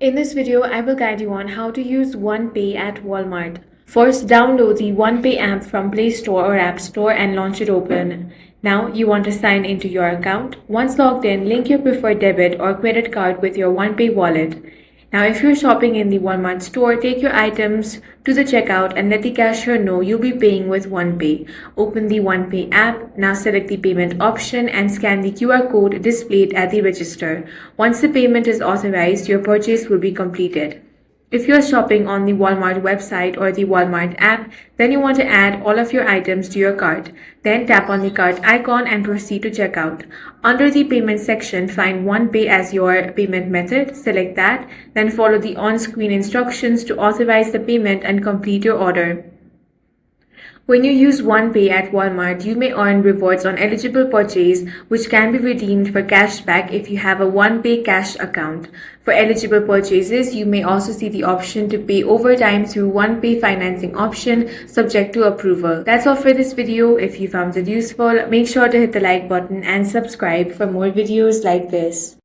In this video, I will guide you on how to use OnePay at Walmart. First, download the OnePay app from Play Store or App Store and launch it open. Now, you want to sign into your account. Once logged in, link your preferred debit or credit card with your OnePay wallet. Now, if you're shopping in the Walmart store, take your items to the checkout and let the cashier know you'll be paying with OnePay. Open the OnePay app. Now select the payment option and scan the QR code displayed at the register. Once the payment is authorized, your purchase will be completed. If you're shopping on the Walmart website or the Walmart app, then you want to add all of your items to your cart. Then tap on the cart icon and proceed to checkout. Under the payment section, find OnePay as your payment method. Select that, then follow the on-screen instructions to authorize the payment and complete your order. When you use OnePay at Walmart, you may earn rewards on eligible purchase, which can be redeemed for cashback if you have a OnePay cash account. For eligible purchases, you may also see the option to pay over time through OnePay financing option, subject to approval. That's all for this video. If you found it useful, make sure to hit the like button and subscribe for more videos like this.